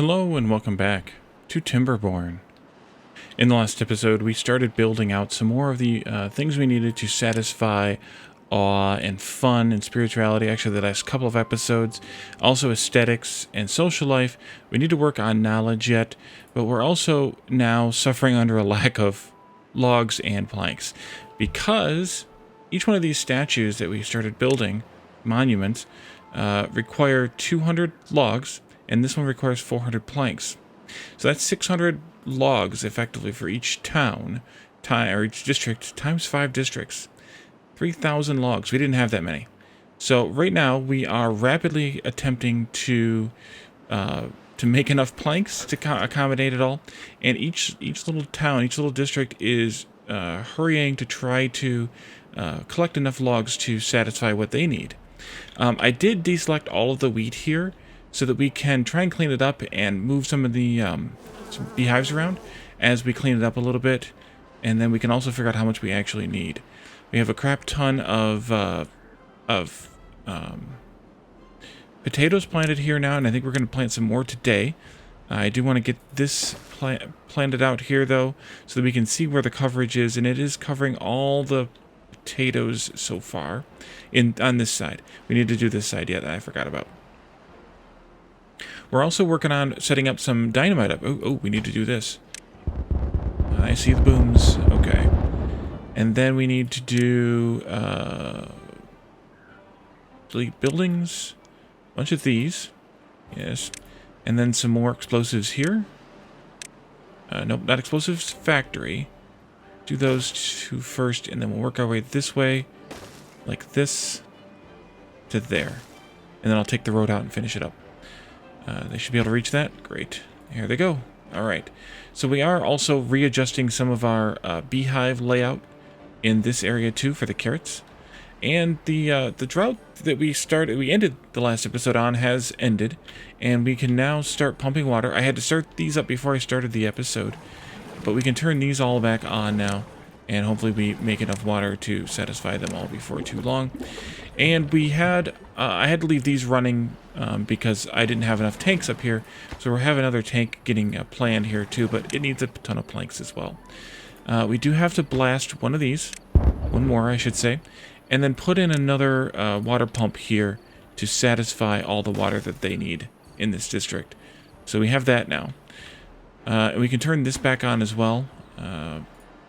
Hello and welcome back to Timberborn. In the last episode, we started building out some more of the things we needed to satisfy awe and fun and spirituality. Actually, the last couple of episodes. Also aesthetics and social life. We need to work on knowledge yet, but we're also now suffering under a lack of logs and planks. Because each one of these statues that we started building, monuments, require 200 logs, and this one requires 400 planks. So that's 600 logs effectively for each town, or each district, times 5 districts. 3,000 logs. We didn't have that many. So right now we are rapidly attempting to make enough planks to accommodate it all. And each little town, each little district is hurrying to try to collect enough logs to satisfy what they need. I did deselect all of the wheat here, so that we can try and clean it up and move some of the some beehives around as we clean it up a little bit, and then we can also figure out how much we actually need. We have a crap ton of potatoes planted here now, and I think we're going to plant some more today. I do want to get this planted out here though, so that we can see where the coverage is, and it is covering all the potatoes so far on this side. We need to do this side yet that I forgot about. We're also working on setting up some dynamite up. Oh, we need to do this. I see the booms. Okay. And then we need to do delete buildings. A bunch of these. Yes. And then some more explosives here. Nope, not explosives. Factory. Do those two first, and then we'll work our way this way. Like this. To there. And then I'll take the road out and finish it up. They should be able to reach that. Great. Here they go. All right. So we are also readjusting some of our beehive layout in this area too for the carrots. And the drought that we ended the last episode on has ended, and we can now start pumping water. I had to start these up before I started the episode, but we can turn these all back on now, and hopefully we make enough water to satisfy them all before too long. And we had I had to leave these running because I didn't have enough tanks up here, so we have another tank getting planned here too, but it needs a ton of planks as well. We do have to blast one of these, one more I should say, and then put in another water pump here to satisfy all the water that they need in this district. So we have that now. And we can turn this back on as well,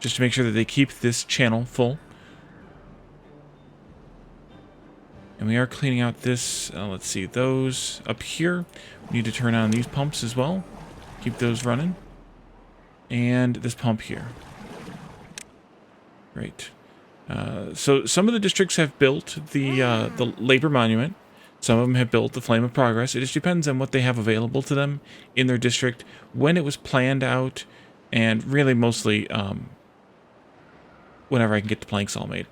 just to make sure that they keep this channel full. And we are cleaning out this, let's see, those up here. We need to turn on these pumps as well. Keep those running. And this pump here. Great. So some of the districts have built the labor monument. Some of them have built the Flame of Progress. It just depends on what they have available to them in their district, when it was planned out, and really mostly whenever I can get the planks all made.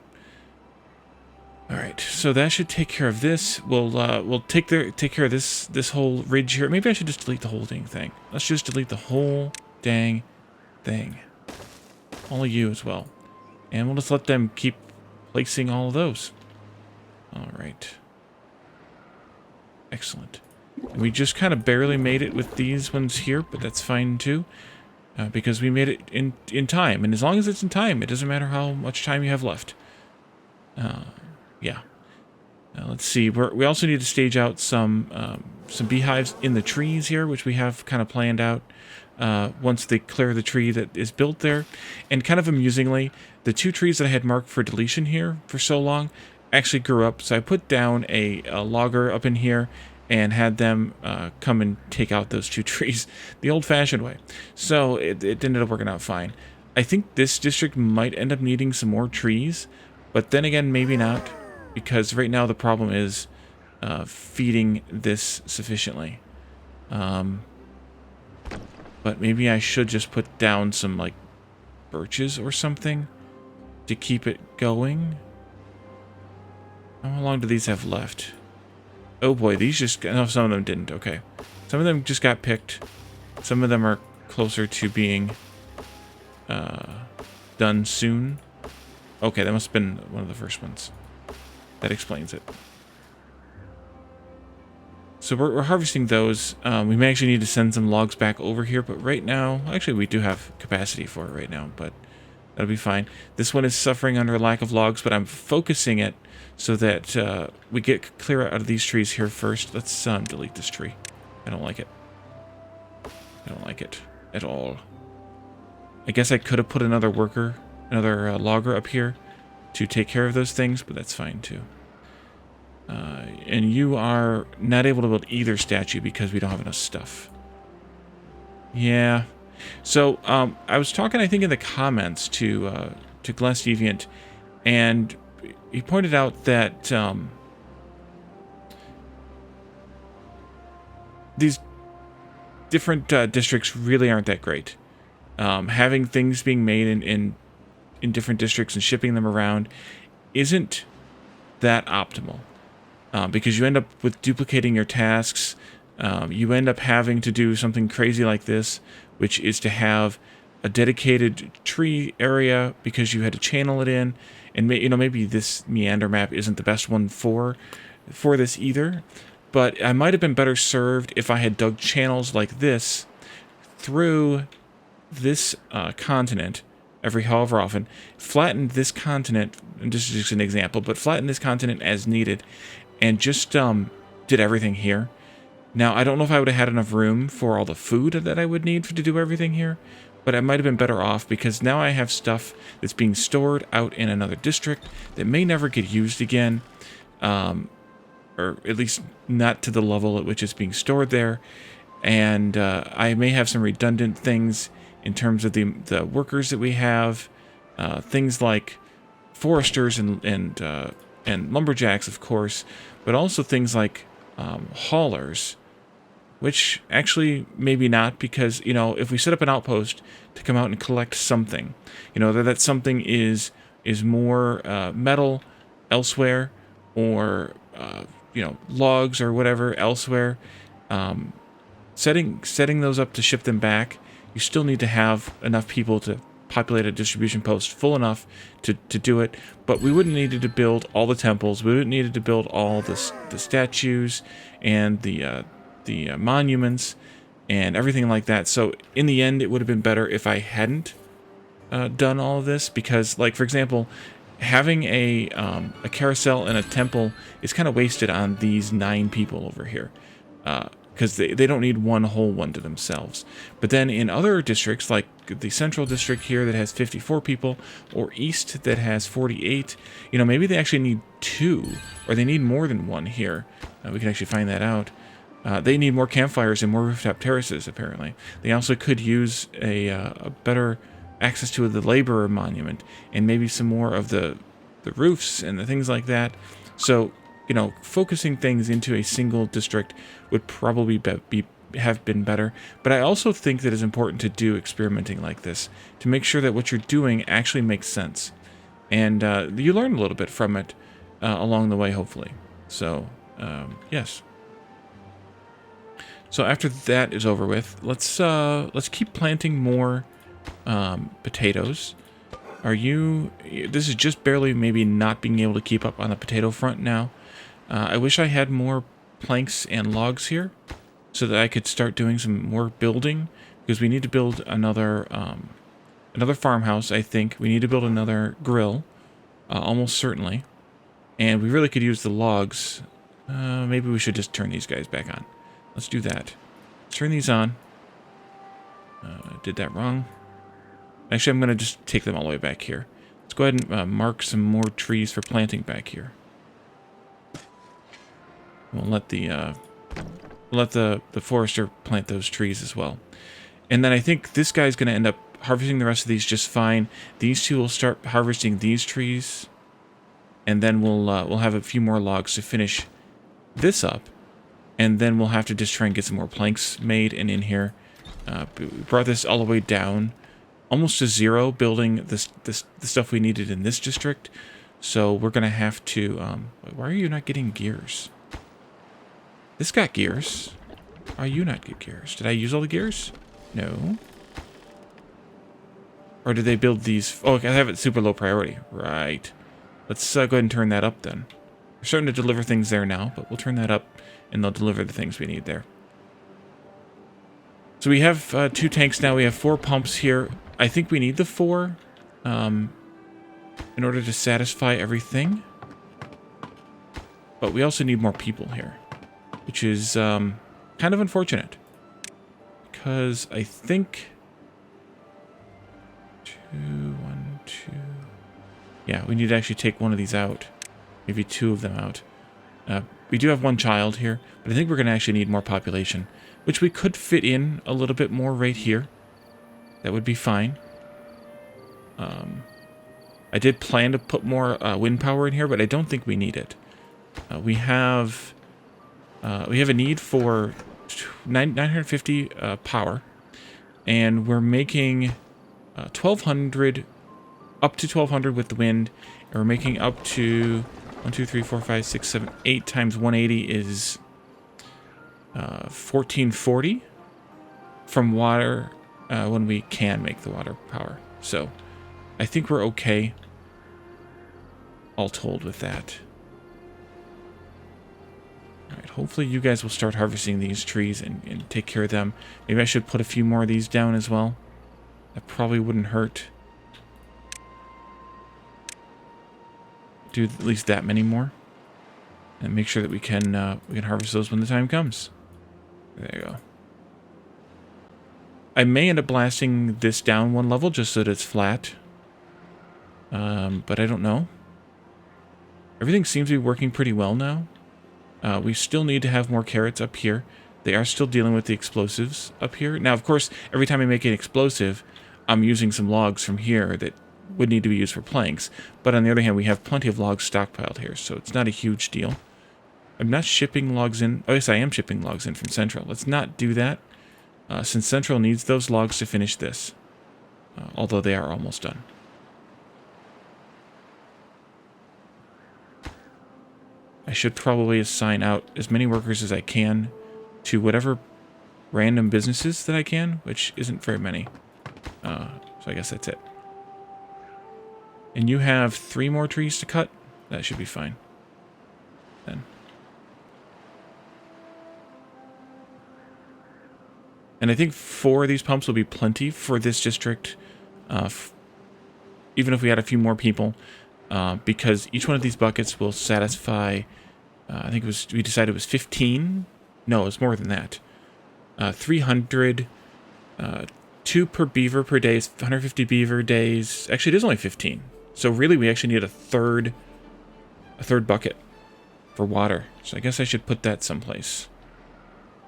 All right, so that should take care of this. We'll take care of this whole ridge here. Maybe I should just delete the whole dang thing. Let's just delete the whole dang thing. All of you as well. And we'll just let them keep placing all of those. All right. Excellent. And we just kind of barely made it with these ones here, but that's fine too. Because we made it in time. And as long as it's in time, it doesn't matter how much time you have left. Yeah. Let's see. We also need to stage out some beehives in the trees here, which we have kind of planned out once they clear the tree that is built there. And kind of amusingly, the 2 trees that I had marked for deletion here for so long actually grew up. So I put down a logger up in here and had them come and take out those 2 trees the old-fashioned way. So it ended up working out fine. I think this district might end up needing some more trees, but then again, maybe not. Because right now the problem is feeding this sufficiently. But maybe I should just put down some, like, birches or something to keep it going. How long do these have left? Oh boy, these just... No, some of them didn't. Okay. Some of them just got picked. Some of them are closer to being done soon. Okay, that must have been one of the first ones. That explains it. So we're harvesting those. We may actually need to send some logs back over here, but right now, actually we do have capacity for it right now, but that'll be fine. This one is suffering under a lack of logs, but I'm focusing it so that we get clear out of these trees here first. Let's delete this tree. I don't like it. I don't like it at all. I guess I could have put another worker, another logger up here to take care of those things, but that's fine too. And you are not able to build either statue because we don't have enough stuff. Yeah. So I was talking, I think, in the comments to Glass Deviant, and he pointed out that these different districts really aren't that great. Having things being made in different districts and shipping them around isn't that optimal. Because you end up with duplicating your tasks. You end up having to do something crazy like this, which is to have a dedicated tree area because you had to channel it in. And maybe this Meander map isn't the best one for this either. But I might have been better served if I had dug channels like this through this continent every however often, flattened this continent, and this is just an example, but flattened this continent as needed, and just did everything here. Now, I don't know if I would have had enough room for all the food that I would need to do everything here, but I might have been better off because now I have stuff that's being stored out in another district that may never get used again, or at least not to the level at which it's being stored there. And I may have some redundant things in terms of the workers that we have, things like foresters and lumberjacks, of course, but also things like haulers, which actually maybe not, because if we set up an outpost to come out and collect something, that something is more metal elsewhere, or logs or whatever elsewhere, setting those up to ship them back, you still need to have enough people to populate a distribution post full enough to do it. But we wouldn't need to build all the temples. We wouldn't need to build all the statues and the monuments and everything like that. So in the end, it would have been better if I hadn't done all of this, because, like, for example, having a carousel and a temple is kind of wasted on these 9 people over here. Because they don't need one whole one to themselves. But then in other districts, like the central district here that has 54 people, or east that has 48, maybe they actually need 2, or they need more than 1 here. We can actually find that out. They need more campfires and more rooftop terraces, apparently. They also could use a better access to the laborer monument, and maybe some more of the roofs and the things like that. So, focusing things into a single district would probably have been better. But I also think that it's important to do experimenting like this to make sure that what you're doing actually makes sense. And you learn a little bit from it along the way, hopefully. So, yes. So after that is over with, let's keep planting more potatoes. This is just barely maybe not being able to keep up on the potato front now. I wish I had more planks and logs here so that I could start doing some more building, because we need to build another farmhouse, I think. We need to build another grill, almost certainly. And we really could use the logs. Maybe we should just turn these guys back on. Let's do that. Let's turn these on. Did that wrong. Actually, I'm going to just take them all the way back here. Let's go ahead and mark some more trees for planting back here. We'll let the forester plant those trees as well. And then I think this guy's going to end up harvesting the rest of these just fine. These two will start harvesting these trees, and then we'll have a few more logs to finish this up. And then we'll have to just try and get some more planks made and in here. We brought this all the way down, almost to 0, building the stuff we needed in this district. So we're going to have to... why are you not getting gears? This got gears. Why are you not get gears? Did I use all the gears? No. Or did they build these... Oh, I have it super low priority. Right. Let's go ahead and turn that up then. We're starting to deliver things there now, but we'll turn that up and they'll deliver the things we need there. So we have 2 tanks now. We have 4 pumps here. I think we need the 4 in order to satisfy everything. But we also need more people here, which is kind of unfortunate. Because I think... 2, 1, 2... Yeah, we need to actually take one of these out. Maybe 2 of them out. We do have 1 child here, but I think we're going to actually need more population, which we could fit in a little bit more right here. That would be fine. I did plan to put more wind power in here, but I don't think we need it. We have a need for 950 power, and we're making 1,200, up to 1,200 with the wind, and we're making up to 1, 2, 3, 4, 5, 6, 7, 8 times 180 is 1,440 from water when we can make the water power. So I think we're okay, all told, with that. Alright, hopefully you guys will start harvesting these trees and take care of them. Maybe I should put a few more of these down as well. That probably wouldn't hurt. Do at least that many more. And make sure that we can harvest those when the time comes. There you go. I may end up blasting this down 1 level just so that it's flat. But I don't know. Everything seems to be working pretty well now. We still need to have more carrots up here. They are still dealing with the explosives up here. Now, of course, every time I make an explosive, I'm using some logs from here that would need to be used for planks. But on the other hand, we have plenty of logs stockpiled here, so it's not a huge deal. I'm not shipping logs in. Oh, yes, I am shipping logs in from Central. Let's not do that, since Central needs those logs to finish this. Although they are almost done. I should probably assign out as many workers as I can to whatever random businesses that I can, which isn't very many. So I guess that's it. And you have 3 more trees to cut? That should be fine. Then. And I think 4 of these pumps will be plenty for this district, even if we had a few more people, because each one of these buckets will satisfy, I think it was, we decided it was 15? No, it's more than that. 300, 2 per beaver per day is 150 beaver days. Actually, it is only 15. So really, we actually need a third bucket for water. So I guess I should put that someplace.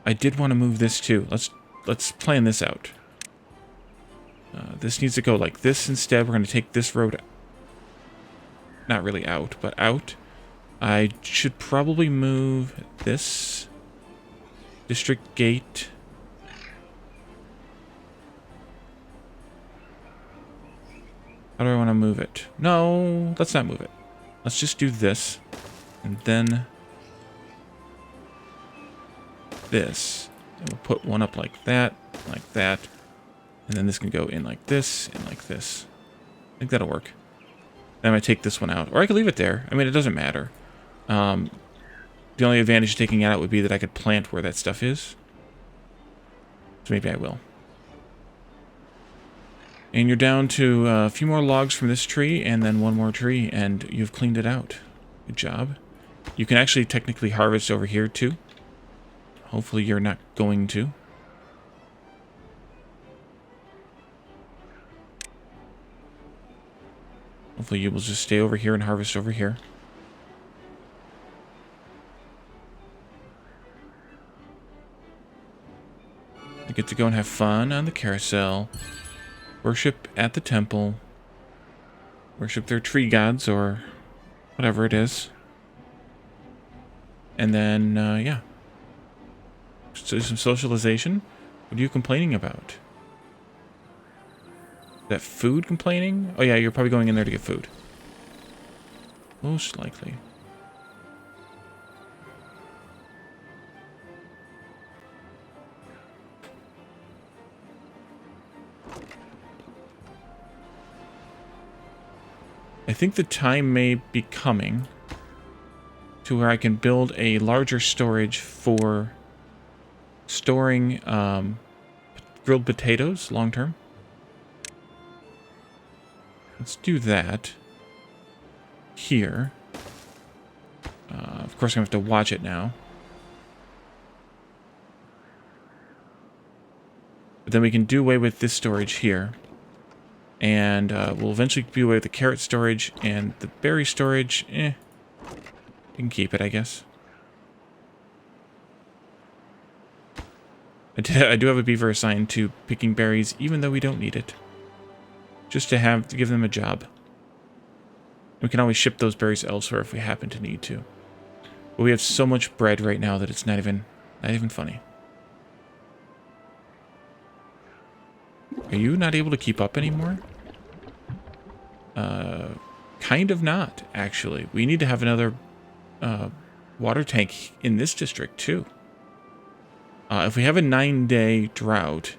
I did want to move this too. Let's plan this out. This needs to go like this instead. We're going to take this road, not really out, but out. I should probably move this district gate. How do I want to move it? No, let's not move it. Let's just do this. And then this. And we'll put one up like that. And then this can go in like this and like this. I think that'll work. Then I might take this one out. Or I could leave it there. I mean, it doesn't matter. The only advantage of taking it out would be that I could plant where that stuff is. So maybe I will. And you're down to a few more logs from this tree, and then 1 more tree, and you've cleaned it out. Good job. You can actually technically harvest over here, too. Hopefully you're not going to. Hopefully you will just stay over here and harvest over here. You get to go and have fun on the carousel. Worship at the temple. Worship their tree gods or whatever it is. And then, yeah. So some socialization. What are you complaining about? That food complaining? Oh yeah, you're probably going in there to get food. Most likely. I think the time may be coming to where I can build a larger storage for storing grilled potatoes long term. Let's do that here. Of course, I'm going to have to watch it now. But then we can do away with this storage here. And we'll eventually do away with the carrot storage and the berry storage. You can keep it, I guess. I do have a beaver assigned to picking berries, even though we don't need it. Just to give them a job. We can always ship those berries elsewhere if we happen to need to. But we have so much bread right now that it's not even funny. Are you not able to keep up anymore? Kind of not, actually. We need to have another water tank in this district, too. If we have a 9-day drought,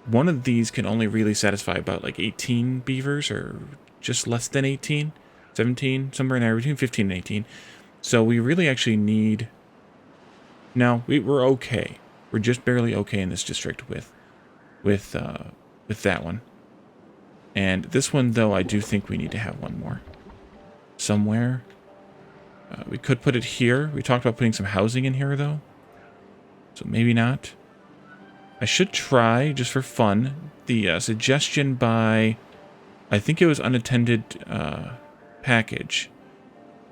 one of these can only really satisfy about like 18 beavers, or just less than 18, 17, somewhere in there, between 15 and 18. So we really actually need... No, we're okay. We're just barely okay in this district with that one. And this one, though, I do think we need to have one more. Somewhere. We could put it here. We talked about putting some housing in here, though. So maybe not. I should try, just for fun, the suggestion by, I think it was Unattended Package,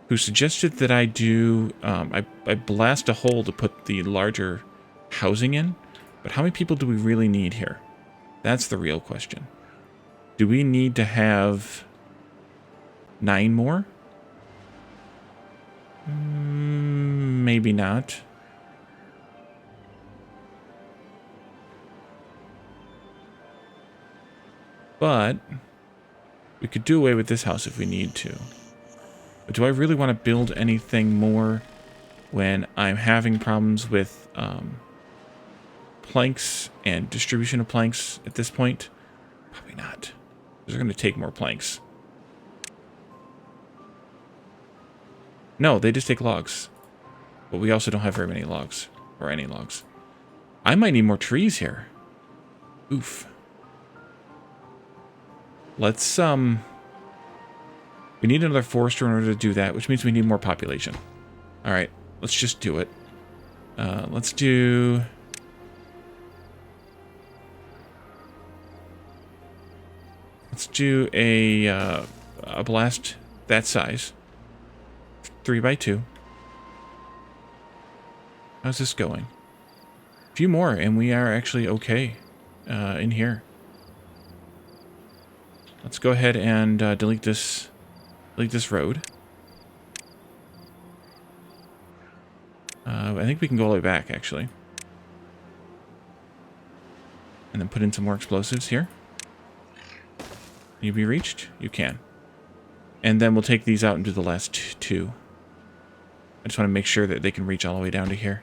who suggested that I do, I blast a hole to put the larger housing in. But how many people do we really need here? That's the real question. Do we need to have 9 more? Maybe not. But we could do away with this house if we need to. But do I really want to build anything more when I'm having problems with planks and distribution of planks at this point? Probably not. They're going to take more planks. No, they just take logs. But we also don't have very many logs. Or any logs. I might need more trees here. Oof. Let's, we need another forester in order to do that, which means we need more population. Alright, let's just do it. Let's do... Let's do a blast that size. 3x2. How's this going? A few more, and we are actually okay in here. Let's go ahead and delete this road. I think we can go all the way back, actually. And then put in some more explosives here. Can you be reached? You can. And then we'll take these out and do the last 2. I just want to make sure that they can reach all the way down to here.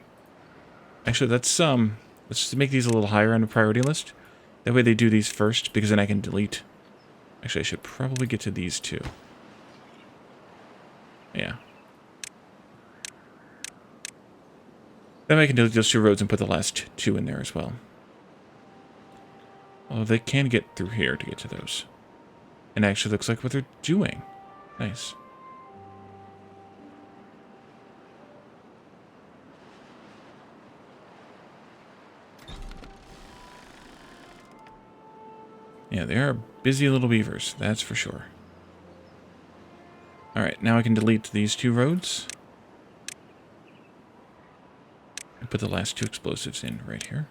Actually, let's just make these a little higher on the priority list. That way they do these first, because then I can delete. Actually, I should probably get to these 2. Yeah. Then I can delete those 2 roads and put the last 2 in there as well. Although they can get through here to get to those. And actually looks like what they're doing. Nice. Yeah, they are busy little beavers, that's for sure. Alright, now I can delete these 2 roads. And put the last 2 explosives in right here.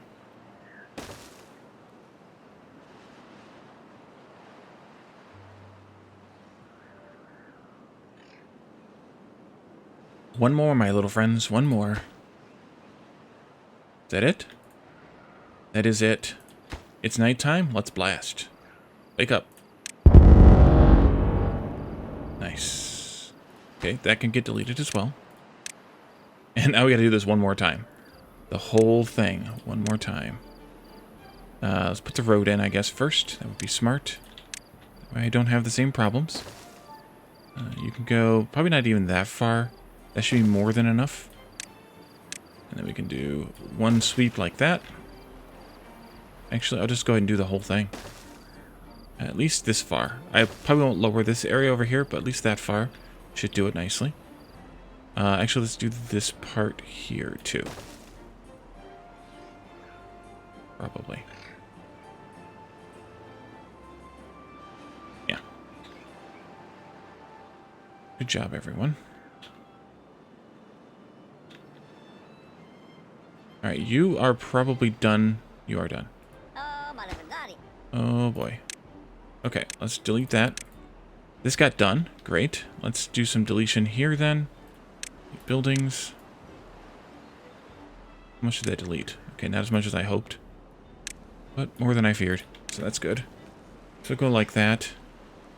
One more, my little friends, one more. Is that it? That is it. It's nighttime, let's blast. Wake up. Nice. Okay, that can get deleted as well. And now we gotta do this one more time. The whole thing, one more time. Let's put the road in, I guess, first. That would be smart. That way I don't have the same problems. You can go, probably not even that far. That should be more than enough. And then we can do one sweep like that. Actually, I'll just go ahead and do the whole thing. At least this far. I probably won't lower this area over here, but at least that far should do it nicely. Actually, let's do this part here, too. Probably. Yeah. Good job, everyone. Alright, you are probably done. You are done. Oh, boy. Okay, let's delete that. This got done. Great. Let's do some deletion here, then. Buildings. How much did that delete? Okay, not as much as I hoped. But more than I feared. So that's good. So go like that.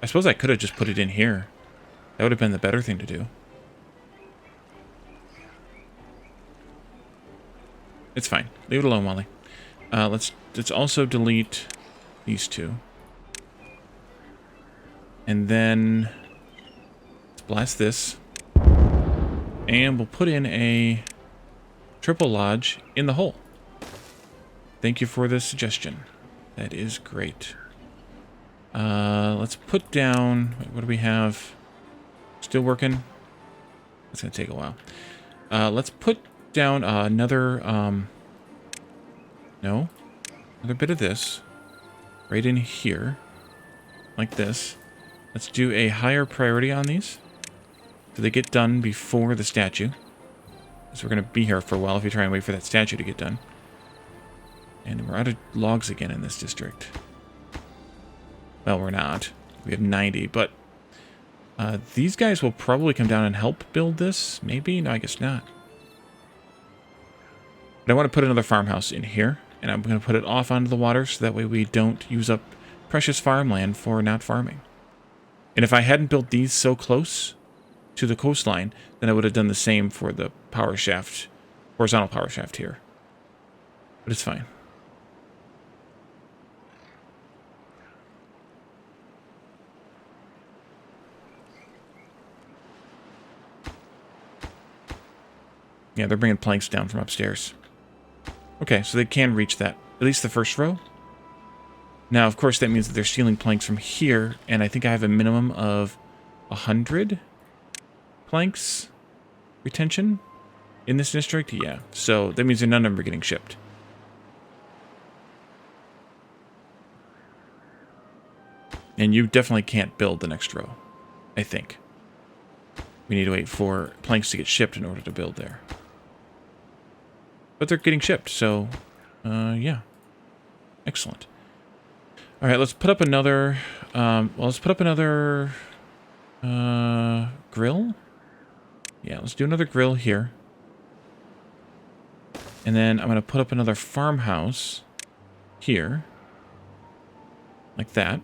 I suppose I could have just put it in here. That would have been the better thing to do. It's fine. Leave it alone, Wally. Let's also delete these two. And then let's blast this. And we'll put in a triple lodge in the hole. Thank you for the suggestion. That is great. Let's put down... What do we have? Still working? It's going to take a while. Let's put down another... no. Another bit of this. Right in here. Like this. Let's do a higher priority on these. So they get done before the statue. So we're going to be here for a while if you try and wait for that statue to get done. And we're out of logs again in this district. Well, we're not. We have 90, but these guys will probably come down and help build this. Maybe? No, I guess not. But I want to put another farmhouse in here, and I'm going to put it off onto the water so that way we don't use up precious farmland for not farming. And if I hadn't built these so close to the coastline, then I would have done the same for the power shaft, horizontal power shaft here. But it's fine. Yeah, they're bringing planks down from upstairs. Okay, so they can reach that. At least the first row. Now, of course, that means that they're stealing planks from here, and I think I have a minimum of 100 planks retention in this district. Yeah, so that means none of them are getting shipped. And you definitely can't build the next row, I think. We need to wait for planks to get shipped in order to build there. But they're getting shipped, so, yeah. Excellent. All right, let's put up another, let's put up another, grill. Yeah, let's do another grill here. And then I'm going to put up another farmhouse here. Like that.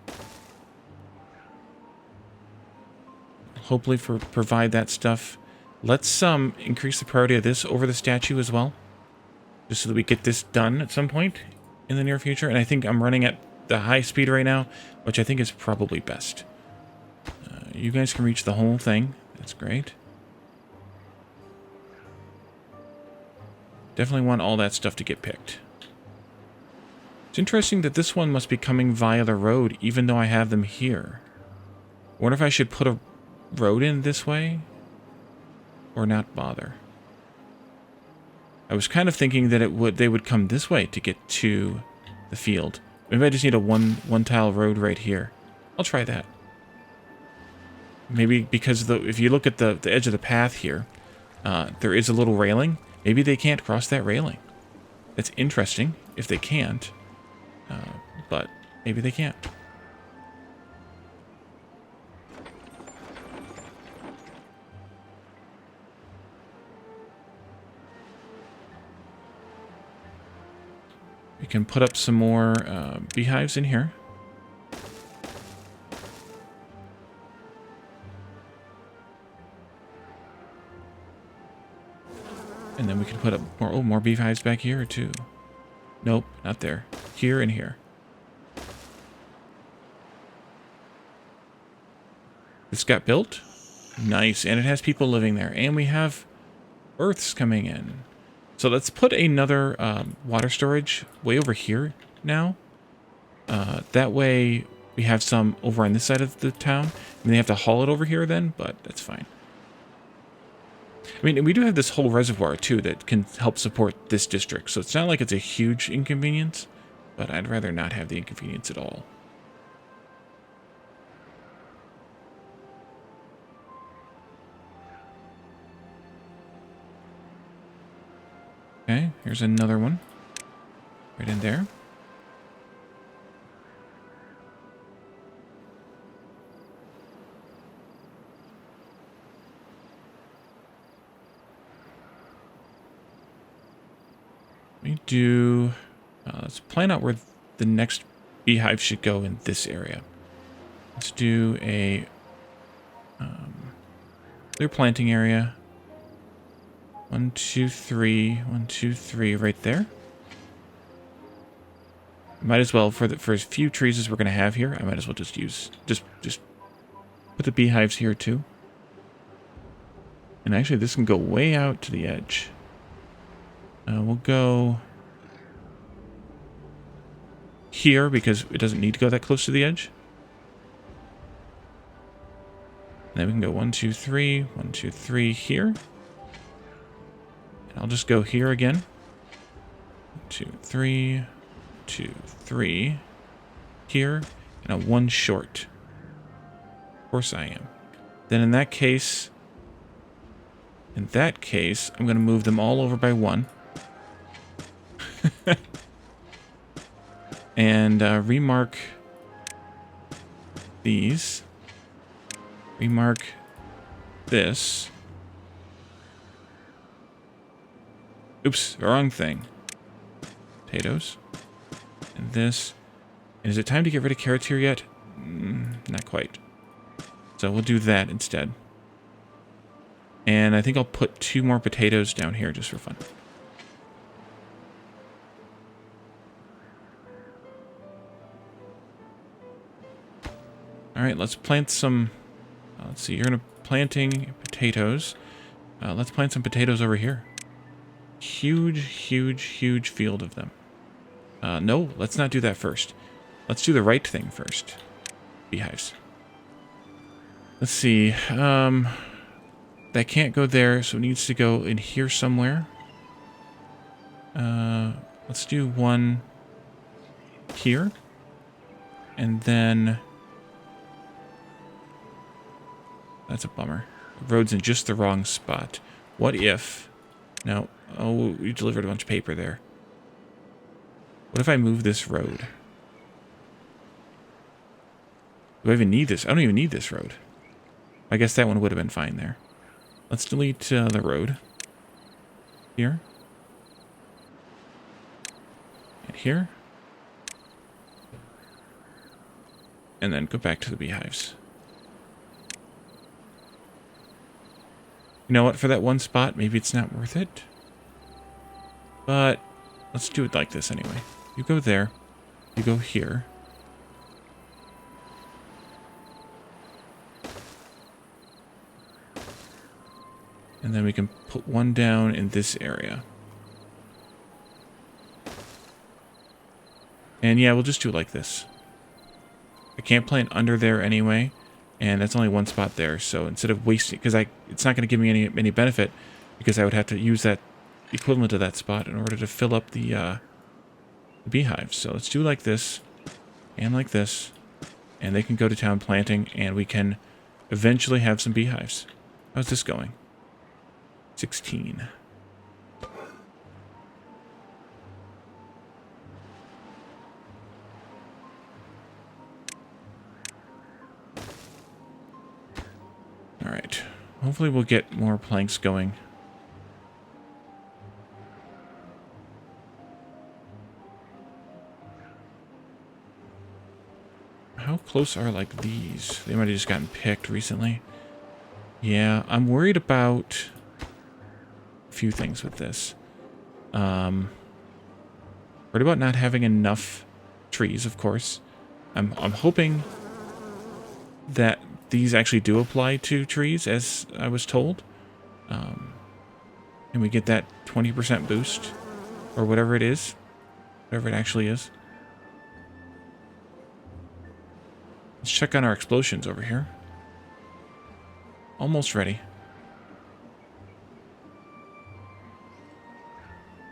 Hopefully provide that stuff. Let's increase the priority of this over the statue as well. Just so that we get this done at some point in the near future. And I think I'm running at the high speed right now, which I think is probably best. You guys can reach the whole thing. That's great. Definitely want all that stuff to get picked. It's interesting that this one must be coming via the road, even though I have them here. I wonder if I should put a road in this way? Or not bother? I was kind of thinking that they would come this way to get to the field. Maybe I just need a one tile road right here. I'll try that. Maybe because if you look at the edge of the path here, there is a little railing. Maybe they can't cross that railing. That's interesting if they can't. But maybe they can't. We can put up some more beehives in here. And then we can put up more beehives back here too. Nope, not there. Here and here. This got built. Nice, and it has people living there. And we have earths coming in. So let's put another water storage way over here now. That way we have some over on this side of the town. And they have to haul it over here then, but that's fine. I mean, we do have this whole reservoir too that can help support this district. So it's not like it's a huge inconvenience, but I'd rather not have the inconvenience at all. Okay, here's another one. Right in there. Let's plan out where the next beehive should go in this area. Let's do a clear planting area. 1, 2, 3, 1, 2, 3, right there. Might as well, for as few trees as we're gonna have here, I might as well just put the beehives here too. And actually, this can go way out to the edge. We'll go here because it doesn't need to go that close to the edge. And then we can go 1, 2, 3, 1, 2, 3 here. And I'll just go here again. 1, 2, 3, 2, 3 here, and a 1 short. Of course I am. Then in that case, I'm going to move them all over by 1. And remark these. Remark this. Oops, wrong thing. Potatoes. And this. And is it time to get rid of carrots here yet? Not quite. So we'll do that instead. And I think I'll put 2 more potatoes down here just for fun. Alright, let's plant some... let's see, you're going to planting potatoes. Let's plant some potatoes over here. Huge, huge, huge field of them. No, let's not do that first. Let's do the right thing first. Beehives. Let's see. That can't go there, so it needs to go in here somewhere. Let's do 1 here. And then... That's a bummer. The road's in just the wrong spot. What if... No. Oh, we delivered a bunch of paper there. What if I move this road? Do I even need this? I don't even need this road. I guess that one would have been fine there. Let's delete the road. Here. And here. And then go back to the beehives. You know what? For that 1 spot, maybe it's not worth it. But let's do it like this anyway. You go there. You go here. And then we can put 1 down in this area. And yeah, we'll just do it like this. I can't plant under there anyway. And that's only 1 spot there, so instead of wasting... Because it's not going to give me any benefit, because I would have to use that equivalent of that spot in order to fill up the beehives. So let's do like this, and like this, and they can go to town planting, and we can eventually have some beehives. How's this going? 16. Alright. Hopefully we'll get more planks going. How close are, like, these? They might have just gotten picked recently. Yeah, I'm worried about a few things with this. Worried about not having enough trees, of course. I'm hoping that these actually do apply to trees, as I was told. And we get that 20% boost, or whatever it is. Whatever it actually is. Let's check on our explosions over here. Almost ready.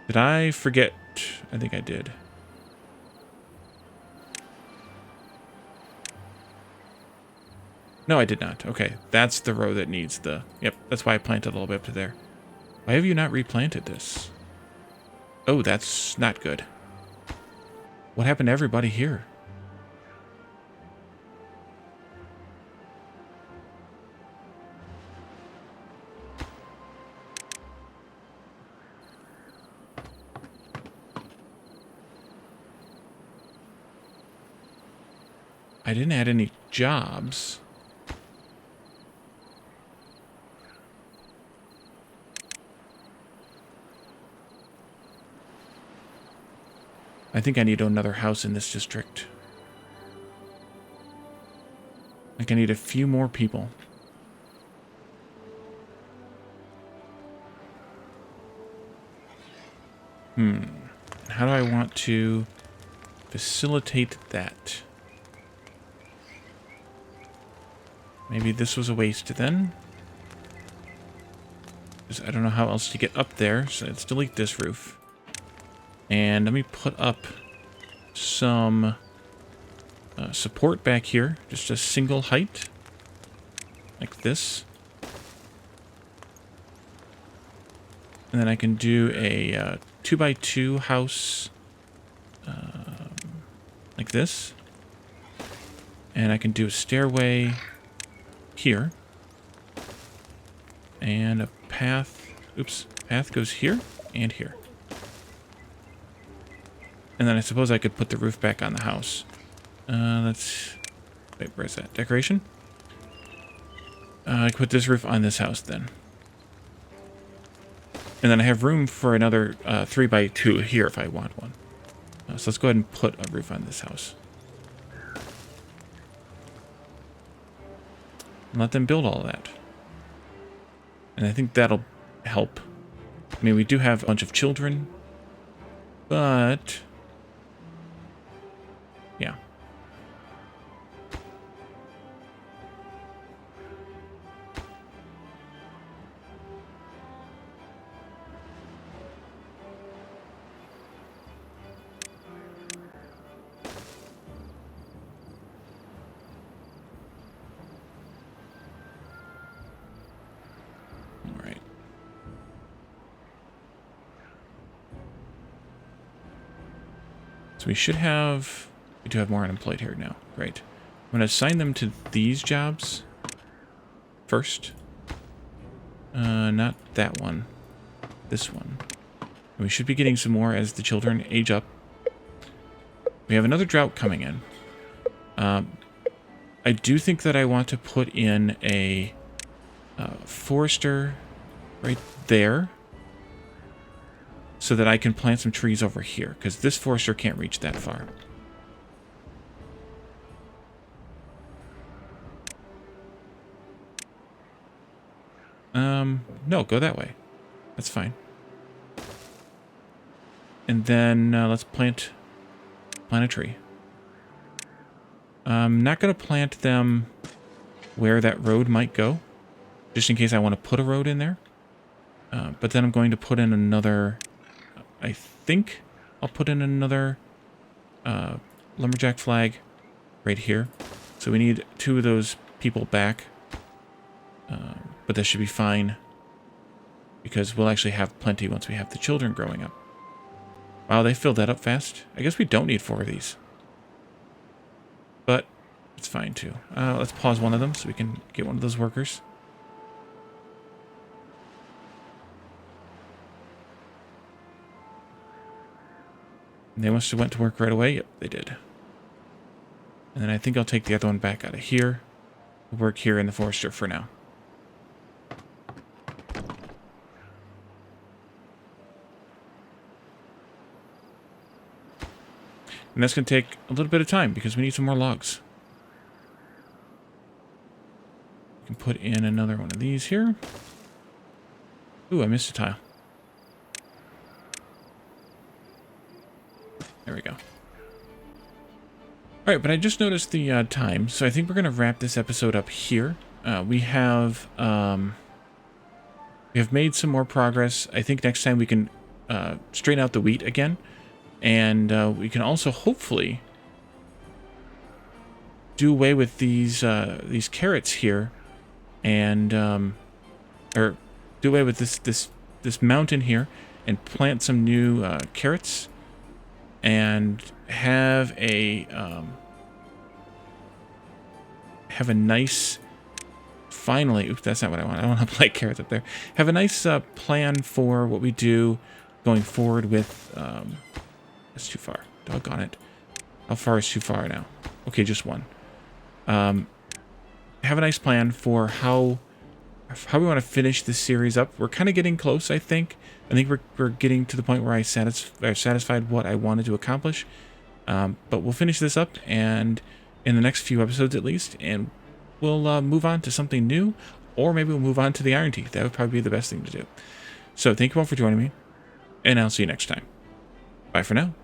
Did I forget? I think I did. No, I did not. Okay, that's the row that needs the... Yep, that's why I planted a little bit up to there. Why have you not replanted this? Oh, that's not good. What happened to everybody here? I didn't add any jobs. I think I need another house in this district. Like, I need a few more people. How do I want to facilitate that? Maybe this was a waste then. Because I don't know how else to get up there, so let's delete this roof. And let me put up some support back here. Just a single height. Like this. And then I can do a 2x2 house like this. And I can do a stairway here. And a path. Oops. Path goes here and here. And then I suppose I could put the roof back on the house. Let's... Wait, where's that? Decoration? I could put this roof on this house then. And then I have room for another 3x2 here if I want one. So let's go ahead and put a roof on this house. And let them build all of that. And I think that'll help. I mean, we do have a bunch of children. But... yeah. All right. So we should have... we do have more unemployed here now. Great. I'm going to assign them to these jobs first. Not that one. This one. And we should be getting some more as the children age up. We have another drought coming in. I do think that I want to put in a forester right there so that I can plant some trees over here, because this forester can't reach that far. No, go that way. That's fine. And then let's plant a tree. I'm not going to plant them where that road might go, just in case I want to put a road in there. But then I'm going to put in another... I think I'll put in another lumberjack flag right here. So we need 2 of those people back. But that should be fine, because we'll actually have plenty once we have the children growing up. Wow, they filled that up fast. I guess we don't need 4 of these. But it's fine too. Let's pause one of them so we can get one of those workers. They must have went to work right away. Yep, they did. And then I think I'll take the other one back out of here. We'll work here in the forester for now. And that's going to take a little bit of time because we need some more logs. We can put in another one of these here. Ooh, I missed a tile. There we go. All right, but I just noticed the time, so I think we're going to wrap this episode up here. We have made some more progress. I think next time we can straighten out the wheat again, and we can also hopefully do away with these carrots here, and or do away with this mountain here, and plant some new carrots, and have a nice, finally, oops, that's not what I want. I want to plant carrots up there. Have a nice plan for what we do going forward with, that's too far. Doggone it. How far is too far now? Okay, just one. Have a nice plan for how we want to finish this series up. We're kind of getting close, I think. I think we're getting to the point where I satisfied what I wanted to accomplish. But we'll finish this up, and in the next few episodes at least, and we'll move on to something new, or maybe we'll move on to the Iron Teeth. That would probably be the best thing to do. So thank you all for joining me, and I'll see you next time. Bye for now.